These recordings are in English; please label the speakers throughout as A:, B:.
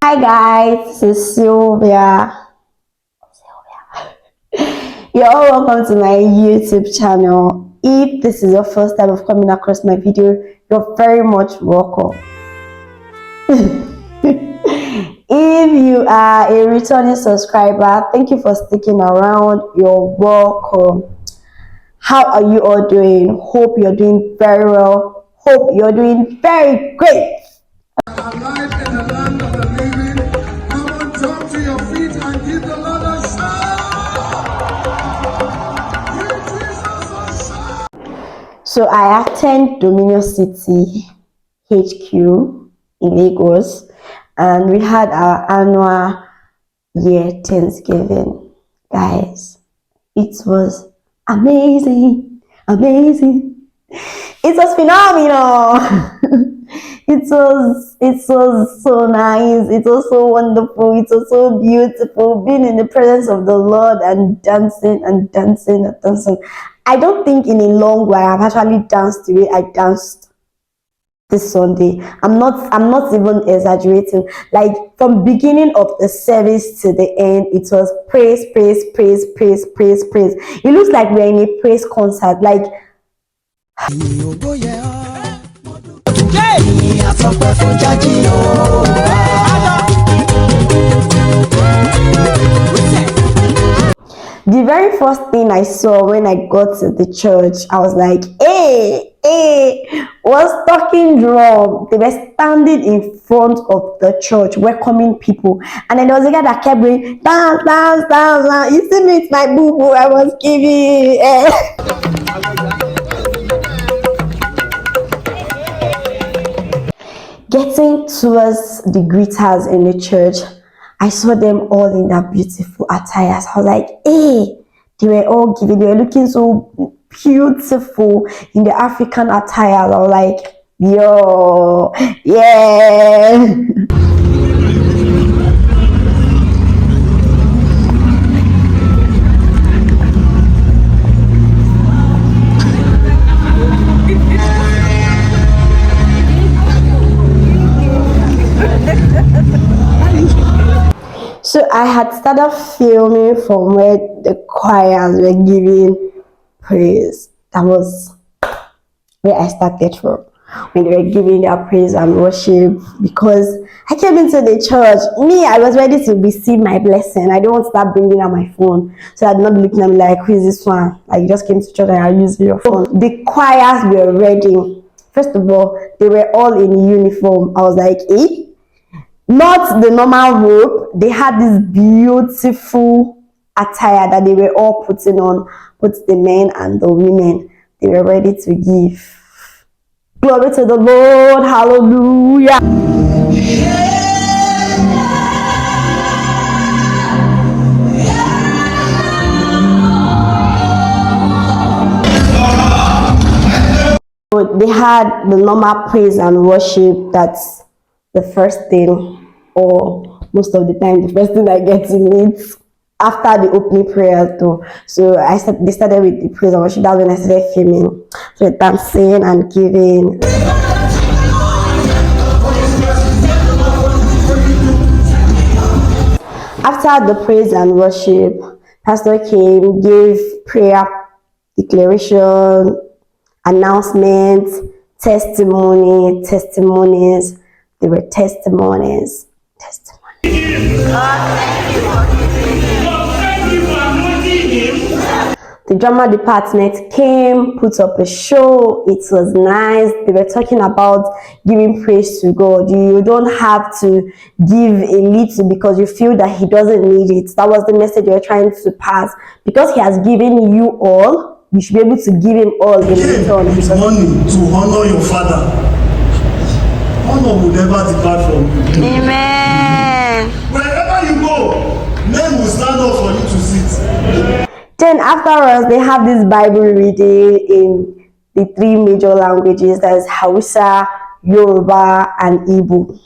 A: Hi guys, this is Sylvia. You're all welcome to my YouTube channel. If this is your first time of coming across my video, you're very much welcome. If you are a returning subscriber, thank you for sticking around. You're welcome. How are you all doing? Hope you're doing very well. Hope you're doing very great.
B: Alive in the land of the living. Come on, jump to your feet and give the Lord a shout.
A: So I attend Dominion City HQ in Lagos, and we had our annual year Thanksgiving. Guys, it was amazing. It was phenomenal. it was so nice. It was so wonderful. It was so beautiful being in the presence of the Lord and dancing and dancing and dancing. I don't think in a long while I've actually danced the way I danced this Sunday. I'm not even exaggerating. Like from beginning of the service to the end, it was praise. It looks like we're in a praise concert. Like the very first thing I saw when I got to the church, I was like, hey, was talking drum. They were standing in front of the church, welcoming people. And then there was a guy that kept going, dance. You see me, it's my boo-boo, I was giving. Getting towards the greeters in the church, I saw them all in their beautiful attires. I was like, hey, they were all giving, they were looking so beautiful in the African attire. I was like, yo, yeah. So I had started filming from where the choirs were giving praise. That was where I started from, when they were giving their praise and worship. Because I came into the church, I was ready to receive my blessing. I don't want to start bringing out my phone, so I'm not looking at me like, who is this one? Like, you just came to church and are using your phone. The choirs were ready. First of all, they were all in uniform. I was like, eh? Not the normal robe. They had this beautiful attire that they were all putting on, both the men and the women. They were ready to give. Glory to the Lord. Hallelujah. So they had the normal praise and worship. That's the first thing, or most of the time the first thing I get to meet after the opening prayer too. So they started with the praise and worship. That's when I started filming, so dancing and giving. After the praise and worship, pastor came, gave prayer, declaration, announcements, testimonies. There were testimonies. The drama department came, put up a show. It was nice. They were talking about giving praise to God. You don't have to give a little because you feel that He doesn't need it. That was the message they were trying to pass. Because He has given you all, you should be able to give Him all in return.
B: With money to honor your father, honor will never depart from you.
A: Amen.
B: Wherever you go, men will stand up for you to sit.
A: Then afterwards, they have this Bible reading in the three major languages. That is Hausa, Yoruba, and Igbo.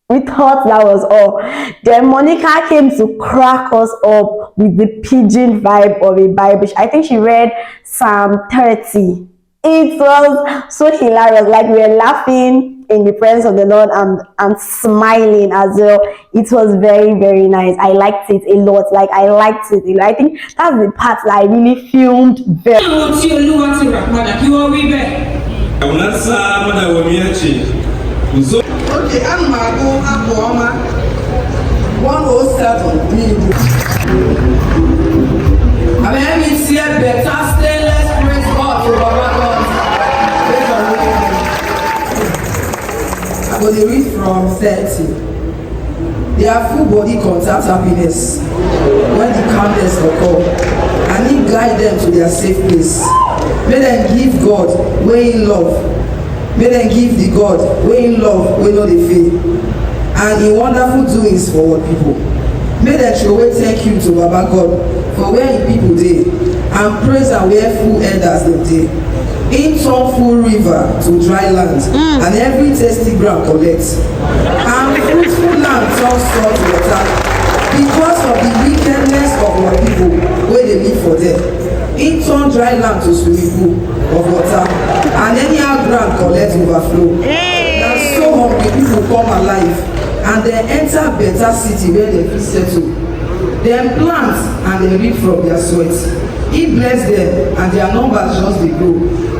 A: We thought that was all. Then Monica came to crack us up with the pidgin vibe of a Bible. I think she read Psalm 30. It was so hilarious. Like, we were laughing in the presence of the Lord and smiling as well. It was very, very nice. I liked it a lot. Like, I liked it. I think that's the part that I really filmed very.
B: Okay, I'm Margot Abuoma, 107 Nibu. I mean, let me see a better stainless praise God to Baba God. I'm going to read from 30. Their full body contact happiness when the calmness occur, and He guide them to their safe place. May them give God where in love. May them give the God where in love, where no they fail, and in wonderful doings for what people. May them show away thank you to Baba God for where in people dey, and praise and where full elders them dey. In turn full river to dry land, and every thirsty ground collect, and fruitful land turn salt water, because of the wickedness of our people where they live for them. In turn dry land to swimming pool of water, and anyhow ground collect overflow. And so hungry people come alive, and they enter better city where they fit settle. Dem plant and they reap from their sweat. He bless them, and their numbers just dey grow,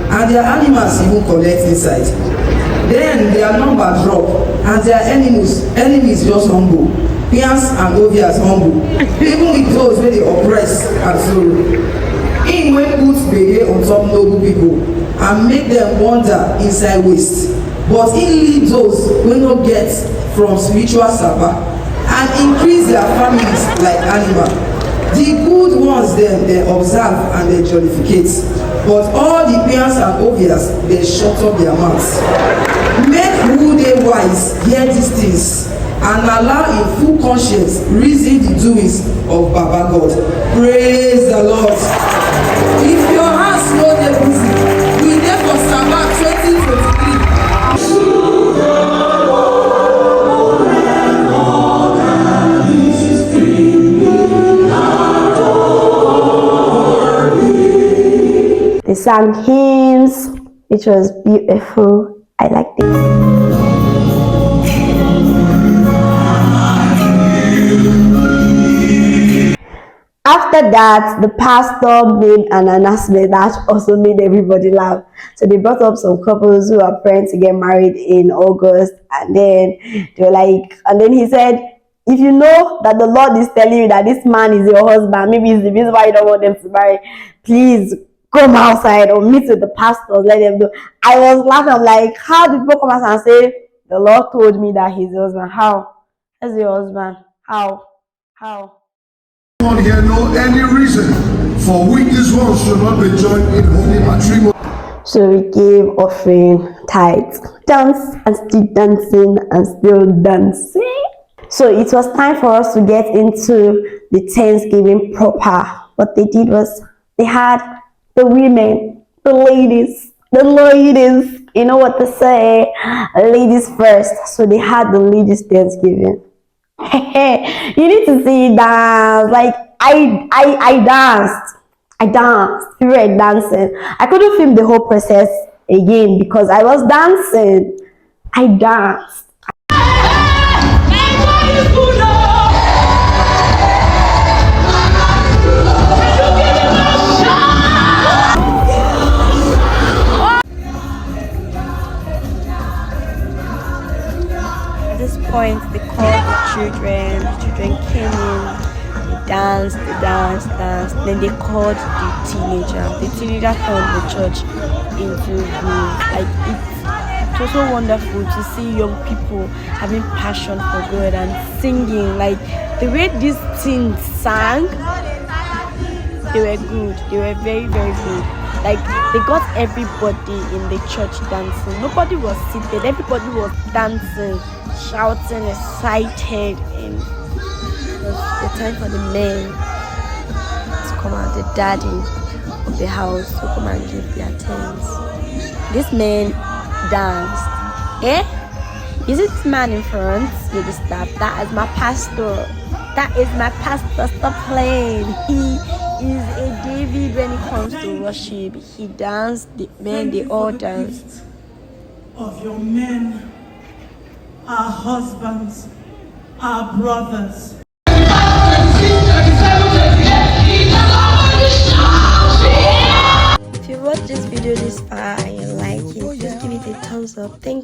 B: and their animals even collect inside. Then their number drop, and their enemies just humble. Pians and Ovias humble, even with those wey dey oppress and sorrow. Him wey put gbege on top noble people and make them wander inside waste, but he lead those wey no get from spiritual sapa and increase their families like animal. The good ones dem dey observe and dey jollificate, but all the parents and obvious dey shut up their mouths. Make who dey wise hear these things, and allow in full conscience reason the doings of Baba God. Praise the Lord. If your house no dey busy, we dey for Sabbath 2023.
A: They sang hymns, which was beautiful. I liked it. After that, the pastor made an announcement that also made everybody laugh. So they brought up some couples who are praying to get married in August, and then they were like, and then he said, if you know that the Lord is telling you that this man is your husband, maybe it's the reason why you don't want them to marry, please come outside or meet with the pastors, let them know. I was laughing. I'm like, how do people come outside and say, the Lord told me that he's your husband? How? That's your husband. How?
B: Anyone here know any reason for which this one should not be joined in holy matrimony?
A: So we gave offering, tithes, dance and still dancing and still dancing. So it was time for us to get into the Thanksgiving proper. What they did was they had the women, the ladies, you know what they say, ladies first. So they had the ladies Thanksgiving. You need to see dance. Like I danced. We were dancing. I couldn't film the whole process again because I was dancing. I danced. At this point, they called the children. The children came in. They danced. Then they called the teenager. The teenager turned the church into groove. Like it was so wonderful to see young people having passion for God and singing. Like the way these teens sang, they were good. They were very, very good. Like they got everybody in the church dancing. Nobody was seated. Everybody was dancing, shouting, excited, and it was the time for the men to come out, the daddy of the house to come and give their thanks. This man danced. Is it this man in front with the staff? That is my pastor. Stop playing. He is a David when it comes to worship. He danced. The men, they all danced.
C: Of your men husbands, our brothers.
A: If you watch this video this far and you like it, please give it a thumbs up. Thank you.